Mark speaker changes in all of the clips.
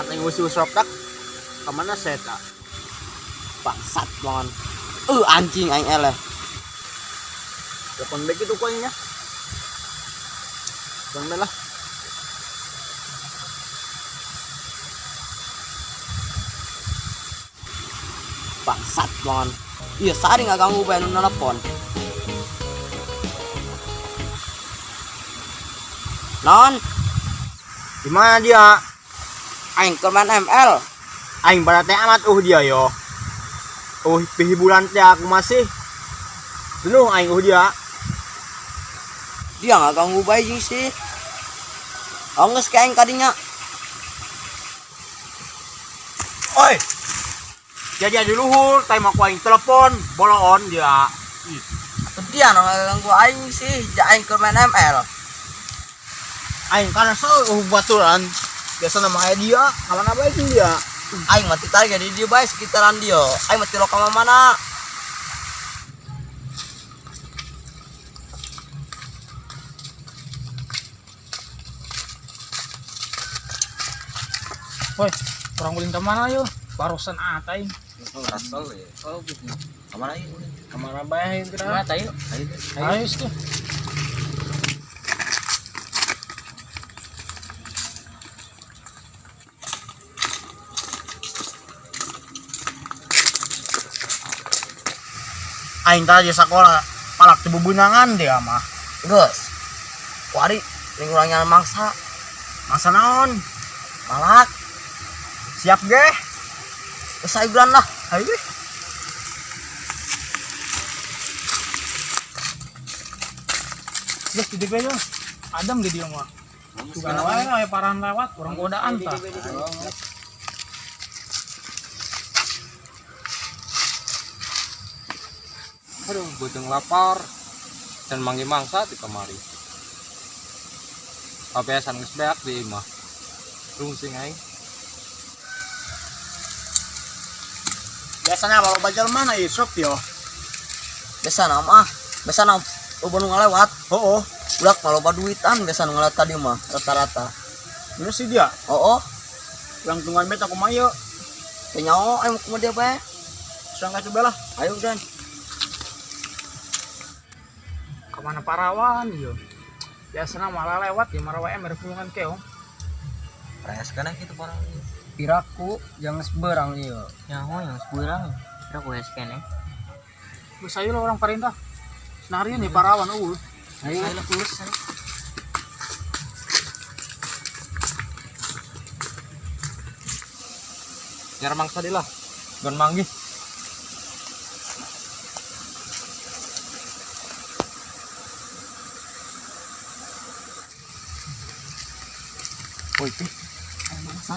Speaker 1: Amat yang usir-usir tak. Kemana seta?
Speaker 2: Bangsat banget. Anjing aing eleh.
Speaker 1: Telepon baik itu kuenya. Bang lah.
Speaker 2: Bangsat banget. Iya, sari nggak ganggu bae nu nelpon. Non,
Speaker 1: Di mana dia?
Speaker 2: aing keur main ML.
Speaker 1: Aing pada teh amat dia yo. Hiburan teh aku masih. Penuh aing dia.
Speaker 2: Dia nggak ganggu bae jeung sih. Geus ke aing kadinya.
Speaker 1: Oi. Jadi di luhur, teh mau aing telepon, boloon dia.
Speaker 2: Dia nggak ganggu aing sih, aing keur main ML.
Speaker 1: Aing karena baturan. Biasa namanya dia, kapan apa sih dia?
Speaker 2: Aing mati target di dia bae sekitaran dia. Aing mati lokal mana?
Speaker 3: Woi, orang guling kemana yuk? Barusan atai.
Speaker 2: Rasal ya. Oh gitu. Kemana yuk?
Speaker 3: Kemana baik kita?
Speaker 2: Kemana tayo?
Speaker 3: Ayo sih.
Speaker 1: Aing tadi sekolah palak di bubunangan dia mah.
Speaker 2: Geus. Wari lingurangnya mangsa.
Speaker 1: Masa naon?
Speaker 2: Malak.
Speaker 1: Siap ge?
Speaker 2: Geus sayuran lah.
Speaker 1: Ayo ge.
Speaker 3: Geus di DP yuk. Adem di dia mah. Bukan wae paran lewat, orang godaan tah.
Speaker 4: Aduh, bojong lapar dan manggil mangsa di kamari. Kabeasan geus beak di imah. Rungsing aing.
Speaker 1: Biasanya kalau bajar mana isuk yo?
Speaker 2: Biasa nama. Biasa nama. Loba nu ngalewat.
Speaker 1: Oh,
Speaker 2: Udak maloba duitan biasa nu ngalewat tadi mah rata-rata.
Speaker 1: ini sih dia.
Speaker 2: Oh.
Speaker 1: Yang tungguan beta aku mayo.
Speaker 2: Teh nyaho aing mau dia bae.
Speaker 1: Serang coba lah.
Speaker 2: Ayo dan.
Speaker 3: Kemana parawan yuk? Biasanya malah lewat ya marah wae merpulungan keo.
Speaker 2: Res kana kitu parang. Piraku jangan seberang ieu. Nyaho yang seberang. Piraku ya skene.
Speaker 3: Geus ayo lah orang perintah. Senari nih parawan
Speaker 2: Ayo lulus.
Speaker 4: Nyar mangsa dilah. Gon manggih.
Speaker 2: Woi, ayo mangsa.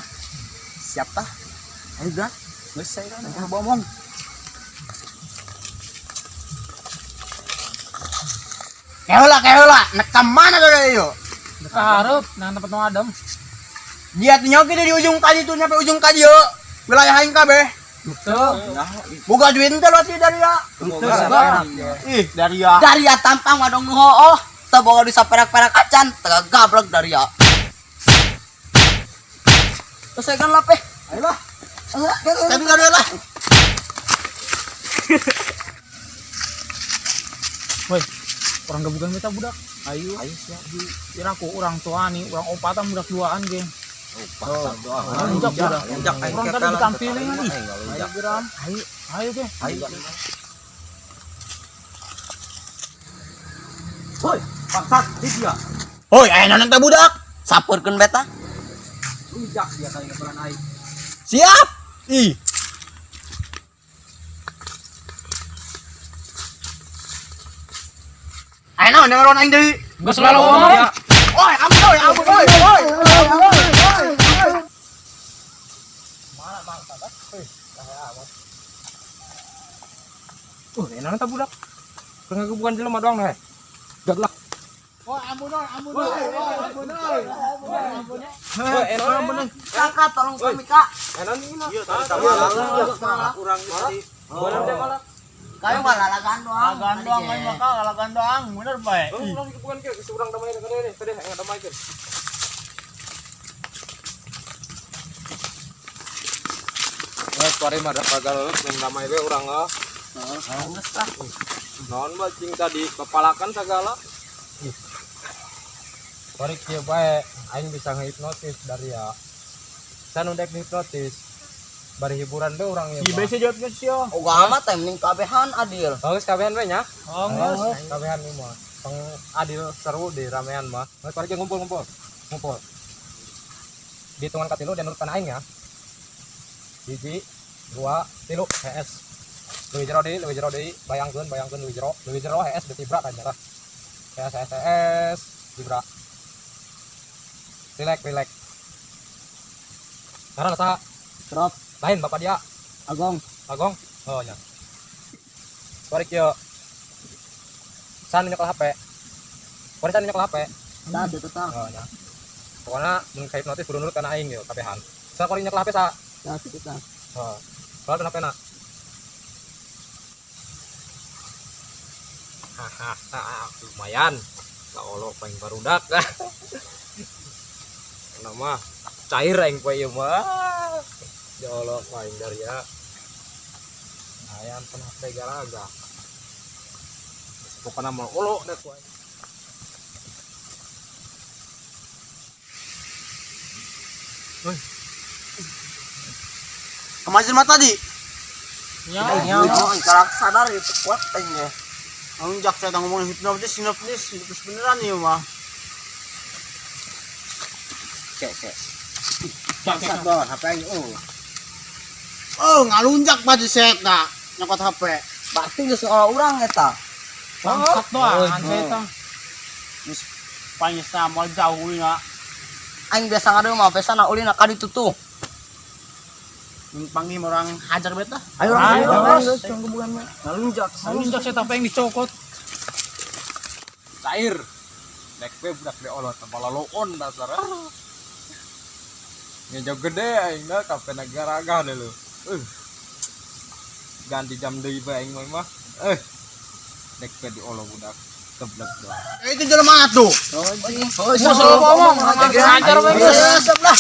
Speaker 2: Siap tah? Ayo dah. Geus saya kan ngomong.
Speaker 1: Kehola, nekam mana tuh yo?
Speaker 3: Harap, nah tempat nu adem.
Speaker 1: Dia tinggal kita di ujung kali tuh nyampe ujung kali yo. Wilayah aing kabeh.
Speaker 3: Betul.
Speaker 1: Boga duit teh loti dari ya. Ih, dari ya.
Speaker 2: Dari ya tampang wadong nu hooh. Teu boga bisa perak-perak acan, teu gablek dari ya. Terus saya kan lapeh.
Speaker 1: Ayolah. Tapi kada lah.
Speaker 3: Woi, orang gebukan kita budak. Ayo siap. Kiraku orang tua nih, orang opatan budak duaan geng. Lonjak budak. Orang tadi ditampilin nih. Ayo geram. Ayo geng.
Speaker 1: Hoi, paksat dia. Hoi, aya naon teh budak?
Speaker 2: Sapeurkeun beta.
Speaker 1: Rujak dia kali kepelan aing. Siap. Ih. Aya naon dengaron aing deui?
Speaker 3: Geus selalu ngomong.
Speaker 1: Oi, ampun oi.
Speaker 4: Enak ta budak? Pengen bukan jelema doang nih. Gaglak.
Speaker 2: Kakak tolong kami kak.
Speaker 4: Enak nih mah.
Speaker 1: Kurang tadi.
Speaker 4: Boleh deh malah.
Speaker 2: Kayu malah lagan doang.
Speaker 1: Lagan doang, bener bae.
Speaker 4: Ulang bukan ke seberang damai kada nih. Tadi enggak damai ke. suara mah dapat galut yang damai we urang ah. Non bacing tadi kepalakan segala. Balik kieu bae aing bisa ngehipnotis dari ya. San udah hipnotis. Bari hiburan be urang ya.
Speaker 1: Si bese jawab geus yo.
Speaker 2: Uga amat teh mending kabehan adil.
Speaker 4: Bagus kabehan we nya.
Speaker 3: Oh, geus.
Speaker 4: Kabehan ieu mah. Peng adil seru di ramean mah. Geus bari ngumpul-ngumpul. Ngumpul. Di hitungan katilu dan urutan aing ya. 1 2 3 HS. Leuwih jero deui, bayangkeun leuwih jero HS di tibra kan cara. HS tibra. Relax. Karena saha?
Speaker 2: Serot
Speaker 4: Lain bapak dia.
Speaker 2: Agong.
Speaker 4: Oh nya. Balik kieu. San nyekel HP. Bari san nyekel HP.
Speaker 2: Dah tetang.
Speaker 4: Oh nya. Pokona mun hipnotis kudu nurut kana aing yo kabehan. San kori nyekel HP sa.
Speaker 2: Dah tetang.
Speaker 4: Oh. Kalau HP na. Hahaha, lumayan. Kalau paling barudak. Nama cair aing poe ieu mah. Ya Allah paling dari ya. Ayam pernah tegalaga. Pokoknya mau olo deh poe.
Speaker 1: Kemasin mata tadi.
Speaker 3: Ya.
Speaker 2: Antara sadar itu kuat tanya.
Speaker 1: Ang jaksa tang ngomong hipnotis beneran nih mah.
Speaker 2: Cek. Bangsat doang HP aing
Speaker 1: Oh, ngalunjak baju set na nyokot HP.
Speaker 2: Berarti geus orang eta.
Speaker 3: Bangsat doang eta.
Speaker 1: Panyes na mal jauh na.
Speaker 2: Aing biasa ngade mah pesana ulina ka ditu tuh.
Speaker 1: Panggil orang hajar beta.
Speaker 2: Ayo
Speaker 3: Terus.
Speaker 2: ngalunjak.
Speaker 3: Ngalunjak saya apa yang dicokot.
Speaker 4: Cair. Dek we budak de olot kepala loon dasar. Ngejog gede aing da kape negara deh lu. Ganti jam deui bae aing mah. Dek we di olo budak keblek doang.
Speaker 1: Itu jelema tuh.
Speaker 2: Oh, selalu ngomong.
Speaker 3: Hajar we geus.
Speaker 2: Sebelah.